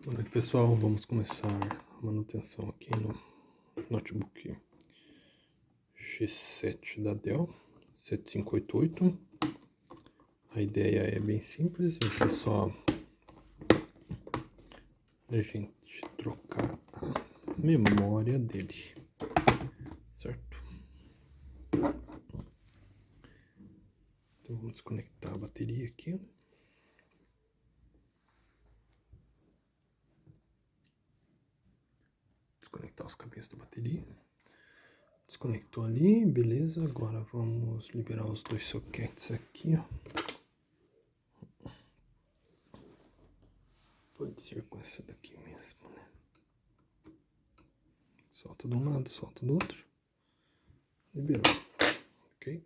Boa noite, pessoal. Vamos começar a manutenção aqui no notebook G7 da Dell 7588. A ideia é bem simples, vai ser só a gente trocar a memória dele, certo? Então vamos desconectar a bateria aqui, né? Desconectar os cabinhos da bateria. Desconectou ali, beleza. Agora vamos liberar os dois soquetes aqui, ó. Pode ser com essa daqui mesmo, né? Solta de um lado, solta do outro. Liberou, ok?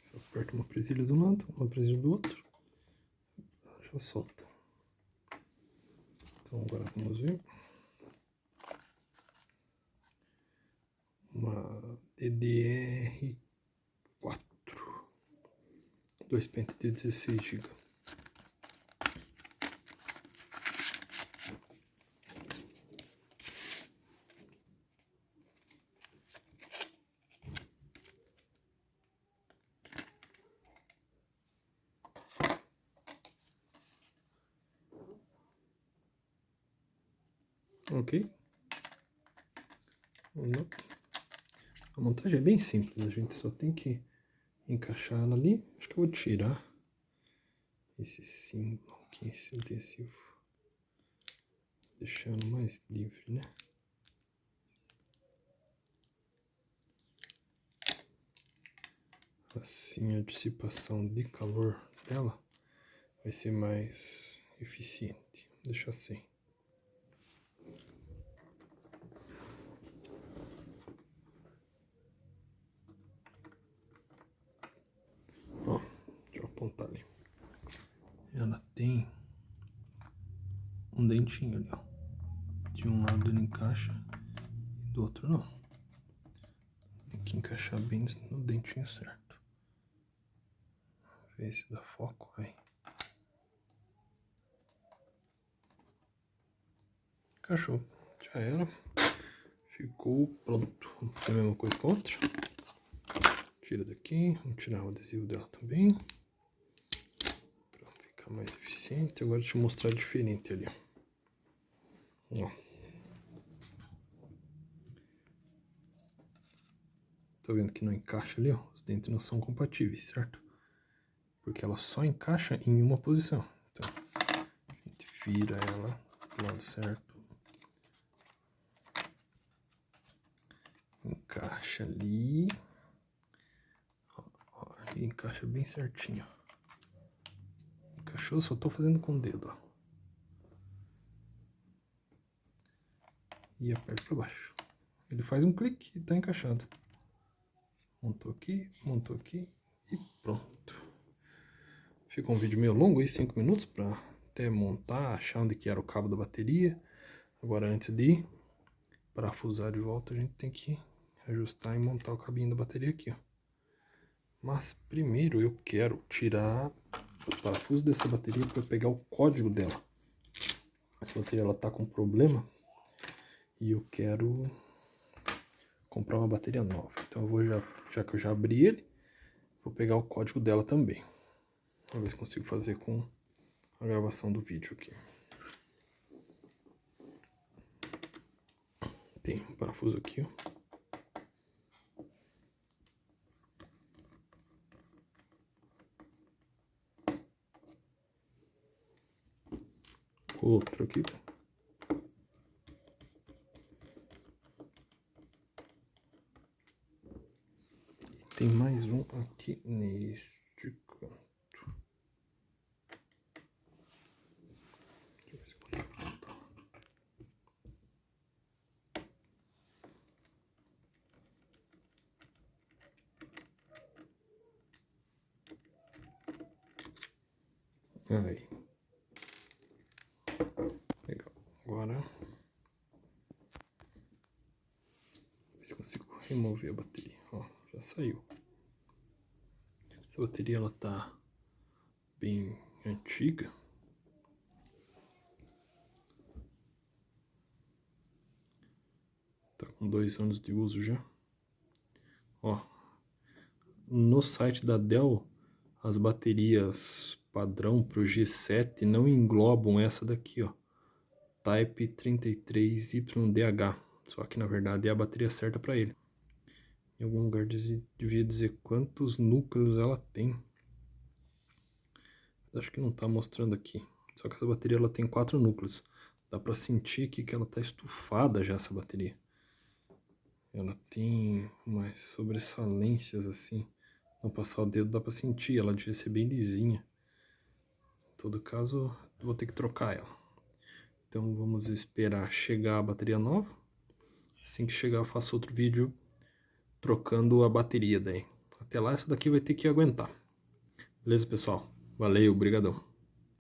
Só aperta uma presilha de um lado, uma presilha do outro. Já solta. Então agora vamos ver. Uma DDR4. 2 pentes de 16 GB. Ok? A montagem é bem simples, a gente só tem que encaixar ela ali. Acho que eu vou tirar esse símbolo aqui, esse adesivo, deixando mais livre, né? Assim a dissipação de calor dela vai ser mais eficiente. Vou deixar assim. Ó, deixa eu apontar ali. Ela tem um dentinho ali, ó. De um lado ele encaixa e do outro não. Tem que encaixar bem no dentinho certo. Ver se dá foco aí. Encaixou, já era. Ficou pronto. Vamos fazer a mesma coisa com a outra. Tira daqui, vamos tirar o adesivo dela também. Pra ficar mais eficiente. Agora deixa eu mostrar diferente ali, ó. Tá vendo que não encaixa ali, ó? Os dentes não são compatíveis, certo? Porque ela só encaixa em uma posição. Então, a gente vira ela do lado certo. Encaixa ali. Ó, e encaixa bem certinho. Encaixou, só tô fazendo com o dedo, ó. E aperta pra baixo. Ele faz um clique e tá encaixado. Montou aqui e pronto. Ficou um vídeo meio longo aí, 5 minutos, pra até montar, achar onde que era o cabo da bateria. Agora antes de parafusar de volta, a gente tem que ajustar e montar o cabinho da bateria aqui, ó. Mas primeiro eu quero tirar o parafuso dessa bateria para pegar o código dela. Essa bateria ela tá com problema e eu quero comprar uma bateria nova. Então eu vou já que eu já abri ele, vou pegar o código dela também. Vamos ver se consigo fazer com a gravação do vídeo aqui. Tem um parafuso aqui, ó. Outro aqui. E tem mais um aqui neste canto. Deixa eu ver se consigo montar. Aí. Legal. Agora ver se consigo remover a bateria. Ó, já saiu. Essa bateria ela tá bem antiga. Tá com 2 anos de uso já. Ó, no site da Dell, as baterias padrão para o G7 não englobam essa daqui, ó. Type 33YDH. Só que na verdade é a bateria certa para ele. Em algum lugar devia dizer quantos núcleos ela tem. Acho que não está mostrando aqui. Só que essa bateria ela tem 4 núcleos. Dá para sentir aqui que ela está estufada já, essa bateria. Ela tem umas sobressalências assim. Não passar o dedo dá para sentir. Ela devia ser bem lisinha. Em todo caso, vou ter que trocar ela. Então vamos esperar chegar a bateria nova. Assim que chegar eu faço outro vídeo trocando a bateria daí. Até lá essa daqui vai ter que aguentar. Beleza, pessoal? Valeu, brigadão.